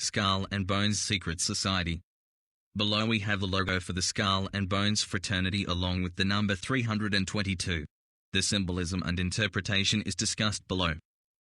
Skull and Bones Secret Society. Below we have the logo for the Skull and Bones fraternity along with the number 322. The symbolism and interpretation is discussed below.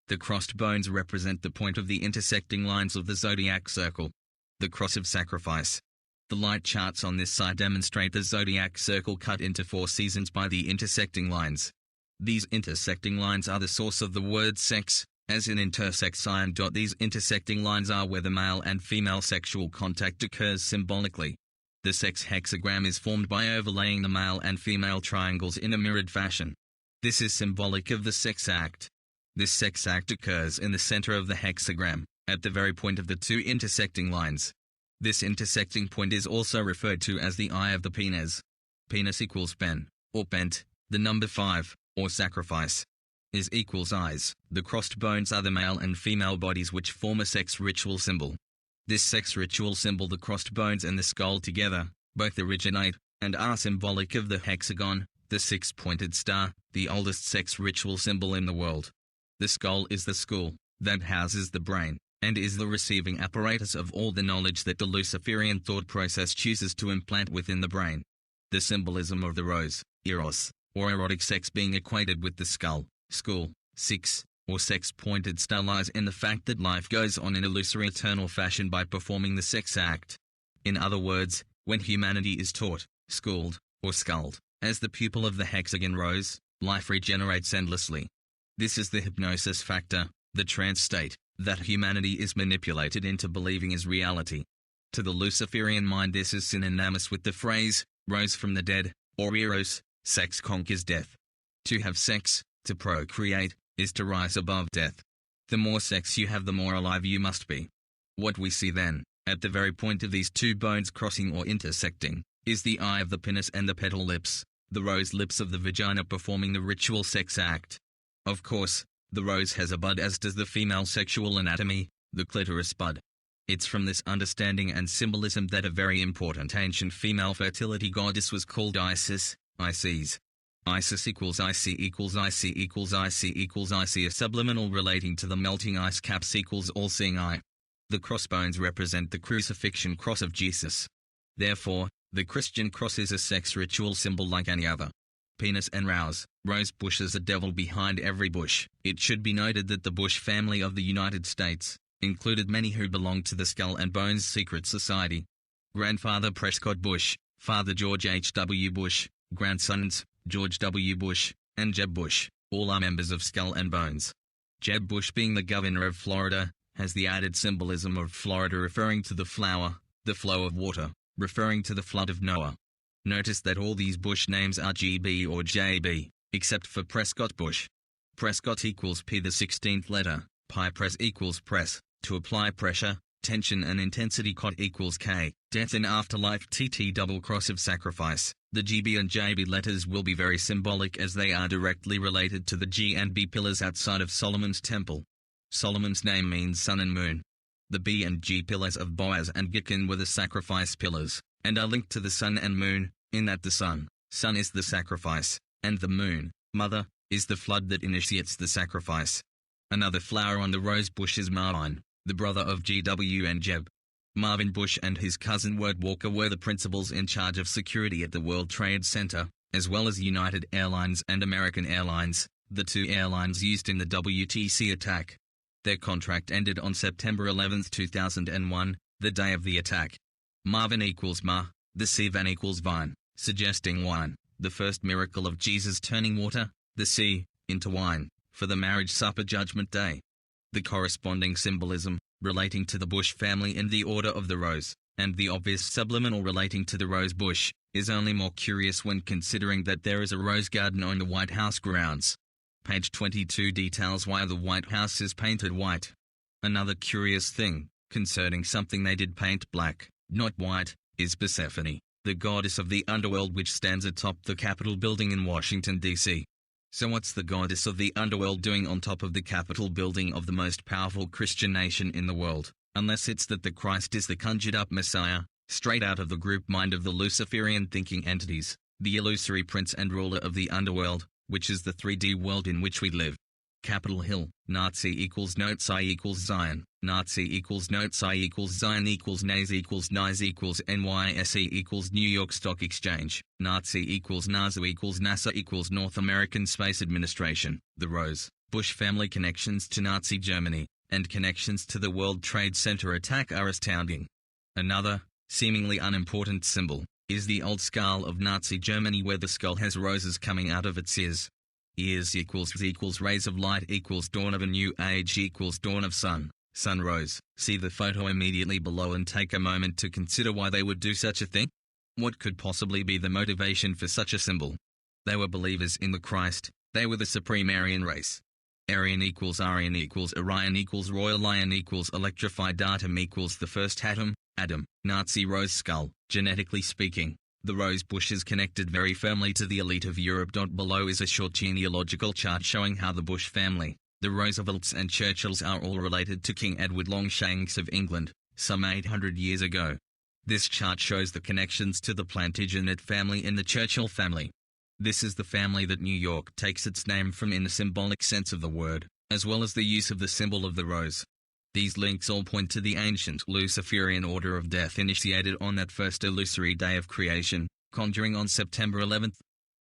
The crossed bones represent the point of the intersecting lines of the zodiac circle. The cross of sacrifice. The light charts on this side demonstrate the zodiac circle cut into 4 seasons by the intersecting lines. These intersecting lines are the source of the word sex, as in intersex sign. These intersecting lines are where the male and female sexual contact occurs symbolically. The sex hexagram is formed by overlaying the male and female triangles in a mirrored fashion. This is symbolic of the sex act. This sex act occurs in the center of the hexagram, at the very point of the 2 intersecting lines. This intersecting point is also referred to as the eye of the penis. Penis equals pen, or pent, the number 5, or sacrifice. Is equals eyes. The crossed bones are the male and female bodies which form a sex ritual symbol. This sex ritual symbol, the crossed bones and the skull together, both originate, and are symbolic of the hexagon, the 6-pointed star, the oldest sex ritual symbol in the world. The skull is the school that houses the brain, and is the receiving apparatus of all the knowledge that the Luciferian thought process chooses to implant within the brain. The symbolism of the rose, eros, or erotic sex being equated with the skull, school, 6, or sex-pointed star lies in the fact that life goes on in illusory eternal fashion by performing the sex act. In other words, when humanity is taught, schooled, or skulled, as the pupil of the hexagon rose, life regenerates endlessly. This is the hypnosis factor, the trance state, that humanity is manipulated into believing is reality. To the Luciferian mind this is synonymous with the phrase, rose from the dead, or eros, sex conquers death. To have sex, to procreate, is to rise above death. The more sex you have the more alive you must be. What we see then, at the very point of these 2 bones crossing or intersecting, is the eye of the penis and the petal lips, the rose lips of the vagina performing the ritual sex act. Of course, the rose has a bud as does the female sexual anatomy, the clitoris bud. It's from this understanding and symbolism that a very important ancient female fertility goddess was called Isis, Isis. Isis equals IC equals IC equals IC equals IC, a subliminal relating to the melting ice caps equals all-seeing eye. The crossbones represent the crucifixion cross of Jesus. Therefore, the Christian cross is a sex ritual symbol like any other. Penis and rose bush is a devil behind every bush. It should be noted that the Bush family of the United States included many who belonged to the Skull and Bones Secret Society. Grandfather Prescott Bush, Father George H.W. Bush, grandsons George W. Bush, and Jeb Bush, all are members of Skull and Bones. Jeb Bush, being the governor of Florida, has the added symbolism of Florida referring to the flower, the flow of water, referring to the flood of Noah. Notice that all these Bush names are GB or JB, except for Prescott Bush. Prescott equals P, the 16th letter, pi press equals press, to apply pressure, tension and intensity. Cot equals K, death and afterlife. TT double cross of sacrifice. The GB and JB letters will be very symbolic as they are directly related to the G and B pillars outside of Solomon's temple. Solomon's name means sun and moon. The B and G pillars of Boaz and Gitkin were the sacrifice pillars, and are linked to the sun and moon, in that the sun is the sacrifice, and the moon, mother, is the flood that initiates the sacrifice. Another flower on the rose bush is Marvin, the brother of GW and Jeb. Marvin Bush and his cousin Ward Walker were the principals in charge of security at the World Trade Center, as well as United Airlines and American Airlines, the 2 airlines used in the WTC attack. Their contract ended on September 11, 2001, the day of the attack. Marvin equals Ma, the Sivan equals vine, suggesting wine, the first miracle of Jesus turning water, the sea, into wine, for the marriage supper judgment day. The corresponding symbolism, relating to the Bush family in the order of the rose, and the obvious subliminal relating to the rose bush, is only more curious when considering that there is a rose garden on the White House grounds. Page 22 details why the White House is painted white. Another curious thing, concerning something they did paint black, not white, is Persephone, the goddess of the underworld which stands atop the Capitol building in Washington, D.C. So what's the goddess of the underworld doing on top of the Capitol building of the most powerful Christian nation in the world, unless it's that the Christ is the conjured-up Messiah, straight out of the group mind of the Luciferian thinking entities, the illusory prince and ruler of the underworld, which is the 3D world in which we live. Capitol Hill, Nazi equals notes I equals Zion, Nazi equals notes I equals Zion equals NAS equals NICE equals NYSE equals New York Stock Exchange, Nazi equals NASA equals NASA equals North American Space Administration, the Rose, Bush family connections to Nazi Germany, and connections to the World Trade Center attack are astounding. Another, seemingly unimportant symbol, is the old skull of Nazi Germany where the skull has roses coming out of its ears. Ears equals rays of light equals dawn of a new age equals dawn of sun rose. See the photo immediately below and take a moment to consider why they would do such a thing. What could possibly be the motivation for such a symbol? They were believers in the Christ. They were the supreme Aryan race. Aryan equals Orion equals Orion equals Royal Lion equals electrified atom equals the first atom, Adam. Nazi rose skull. Genetically speaking, the rose bush is connected very firmly to the elite of Europe. Below is a short genealogical chart showing how the Bush family, the Roosevelts and Churchills are all related to King Edward Longshanks of England, some 800 years ago. This chart shows the connections to the Plantagenet family and the Churchill family. This is the family that New York takes its name from in the symbolic sense of the word, as well as the use of the symbol of the rose. These links all point to the ancient Luciferian order of death initiated on that first illusory day of creation, conjuring on September 11th.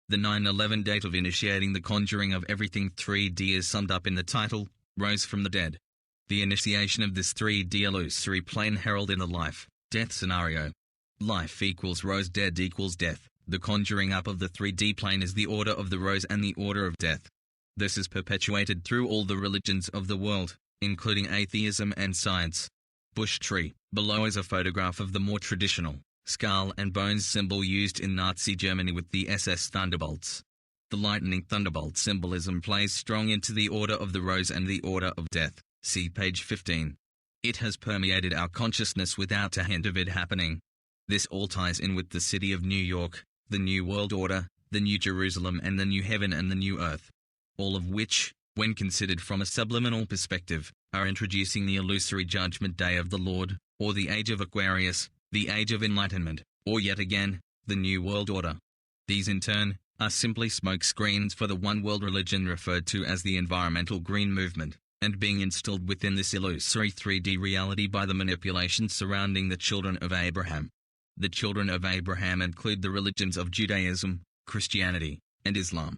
The 9/11 date of initiating the conjuring of everything 3D is summed up in the title, Rose from the Dead. The initiation of this 3D illusory plane heralded a life-death scenario. Life equals rose, dead equals death. The conjuring up of the 3D plane is the order of the rose and the order of death. This is perpetuated through all the religions of the world, including atheism and science. Bush tree. Below is a photograph of the more traditional, skull and bones symbol used in Nazi Germany with the SS Thunderbolts. The lightning thunderbolt symbolism plays strong into the order of the rose and the order of death. See page 15. It has permeated our consciousness without a hint of it happening. This all ties in with the city of New York, the New World Order, the New Jerusalem and the New Heaven and the New Earth. All of which, when considered from a subliminal perspective, are introducing the illusory judgment day of the Lord, or the age of Aquarius, the age of enlightenment, or yet again, the New World Order. These in turn, are simply smokescreens for the one world religion referred to as the environmental green movement, and being instilled within this illusory 3D reality by the manipulations surrounding the children of Abraham. The children of Abraham include the religions of Judaism, Christianity, and Islam.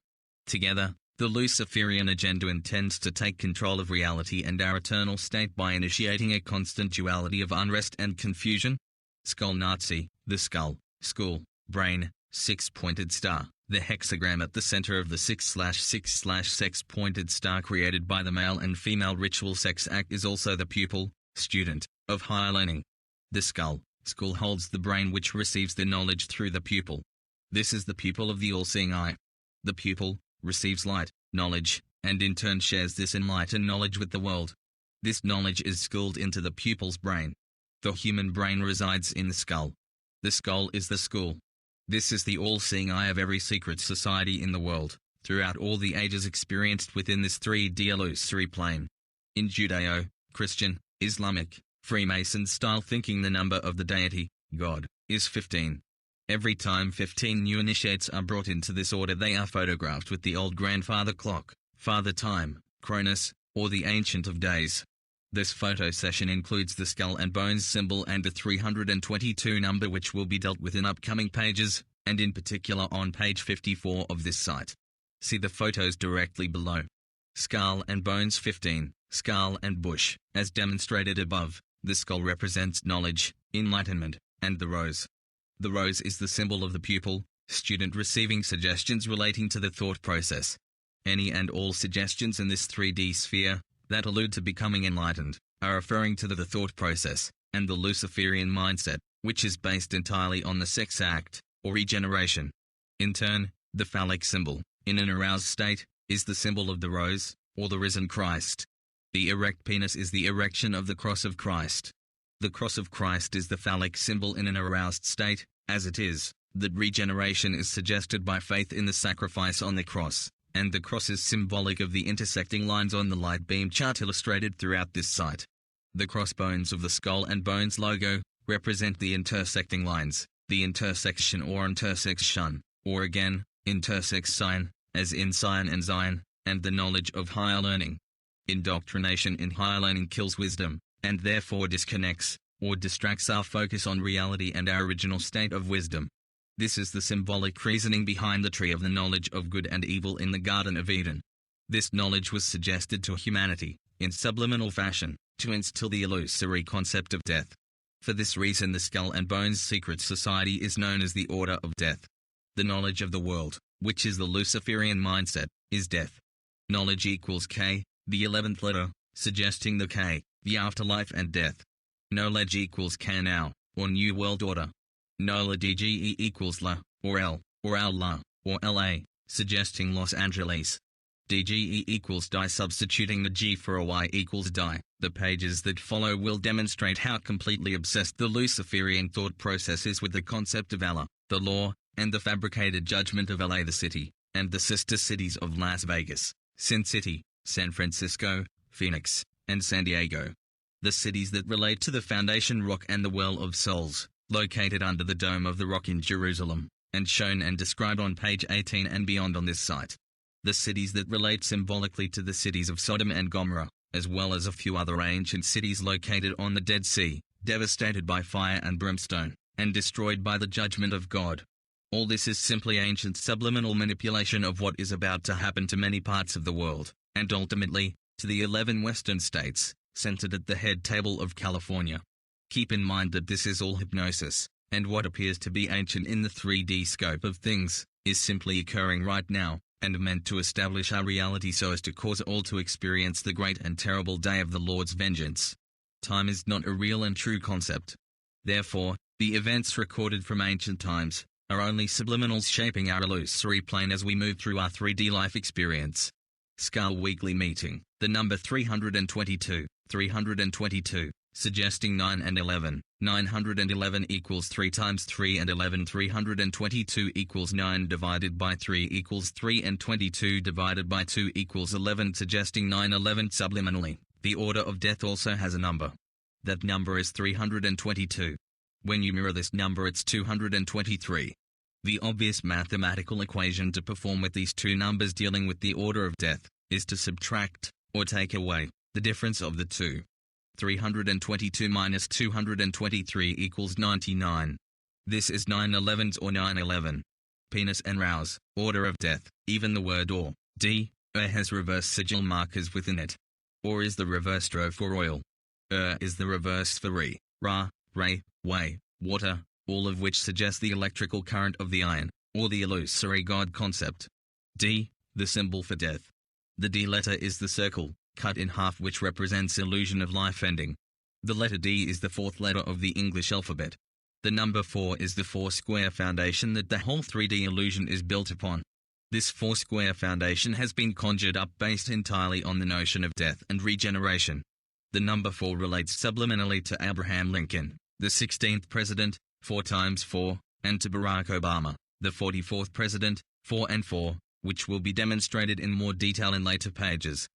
Together, the Luciferian agenda intends to take control of reality and our eternal state by initiating a constant duality of unrest and confusion. Skull Nazi, the skull, school, brain, six-pointed star, the hexagram at the center of the 6/6/6-pointed star created by the male and female ritual sex act is also the pupil, student, of higher learning. The skull, school holds the brain which receives the knowledge through the pupil. This is the pupil of the all-seeing eye. The pupil receives light, knowledge, and in turn shares this enlightened knowledge with the world. This knowledge is schooled into the pupil's brain. The human brain resides in the skull. The skull is the school. This is the all-seeing eye of every secret society in the world, throughout all the ages experienced within this 3D illusory plane. In Judeo, Christian, Islamic, Freemason style thinking, the number of the deity, God, is 15. Every time 15 new initiates are brought into this order, they are photographed with the old grandfather clock, Father Time, Cronus, or the Ancient of Days. This photo session includes the skull and bones symbol and the 322 number, which will be dealt with in upcoming pages, and in particular on page 54 of this site. See the photos directly below. Skull and bones 15, skull and bush, as demonstrated above. The skull represents knowledge, enlightenment, and the rose. The rose is the symbol of the pupil, student receiving suggestions relating to the thought process. Any and all suggestions in this 3D sphere that allude to becoming enlightened are referring to the thought process and the Luciferian mindset, which is based entirely on the sex act, or regeneration. In turn, the phallic symbol, in an aroused state, is the symbol of the rose, or the risen Christ. The erect penis is the erection of the cross of Christ. The cross of Christ is the phallic symbol in an aroused state, as it is, that regeneration is suggested by faith in the sacrifice on the cross, and the cross is symbolic of the intersecting lines on the light beam chart illustrated throughout this site. The crossbones of the skull and bones logo represent the intersecting lines, the intersection or intersection, or again, intersex sign, as in Sion and Zion, and the knowledge of higher learning. Indoctrination in higher learning kills wisdom, and therefore disconnects, or distracts our focus on reality and our original state of wisdom. This is the symbolic reasoning behind the tree of the knowledge of good and evil in the Garden of Eden. This knowledge was suggested to humanity, in subliminal fashion, to instill the illusory concept of death. For this reason the Skull and Bones secret society is known as the Order of Death. The knowledge of the world, which is the Luciferian mindset, is death. Knowledge equals K, the 11th letter, suggesting the K, the afterlife and death. Knowledge equals K now, or New World Order. Knowledge equals La, or L, or Allah, or LA, suggesting Los Angeles. DGE equals die, substituting the G for a Y equals die. The pages that follow will demonstrate how completely obsessed the Luciferian thought process is with the concept of Allah, the law, and the fabricated judgment of LA the city, and the sister cities of Las Vegas, Sin City, San Francisco, Phoenix, and San Diego. The cities that relate to the foundation rock and the Well of Souls, located under the Dome of the Rock in Jerusalem, and shown and described on page 18 and beyond on this site. The cities that relate symbolically to the cities of Sodom and Gomorrah, as well as a few other ancient cities located on the Dead Sea, devastated by fire and brimstone, and destroyed by the judgment of God. All this is simply ancient subliminal manipulation of what is about to happen to many parts of the world, and ultimately, to the 11 western states, centered at the head table of California. Keep in mind that this is all hypnosis, and what appears to be ancient in the 3D scope of things, is simply occurring right now, and meant to establish our reality so as to cause all to experience the great and terrible day of the Lord's vengeance. Time is not a real and true concept. Therefore, the events recorded from ancient times are only subliminals shaping our illusory plane as we move through our 3D life experience. Skull Weekly Meeting, the number 322, 322, suggesting 9 and 11. 911 equals 3 times 3 and 11. 322 equals 9 divided by 3 equals 3 and 22 divided by 2 equals 11, suggesting 911 subliminally. The Order of Death also has a number. That number is 322. When you mirror this number it's 223. The obvious mathematical equation to perform with these two numbers dealing with the Order of Death is to subtract, or take away, the difference of the two. 322 minus 223 equals 99. This is 911s or 911. Penis and rouse, Order of Death, even the word or, D, has reverse sigil markers within it. Or is the reverse dro for oil. Is the reverse for re, ra, ray, way, water, all of which suggest the electrical current of the iron, or the illusory God concept. D, the symbol for death. The D letter is the circle, cut in half, which represents illusion of life ending. The letter D is the fourth letter of the English alphabet. The number 4 is the 4-square foundation that the whole 3D illusion is built upon. This 4-square foundation has been conjured up based entirely on the notion of death and regeneration. The number 4 relates subliminally to Abraham Lincoln, the 16th president, 4 times 4, and to Barack Obama, the 44th president, 4 and 4, which will be demonstrated in more detail in later pages.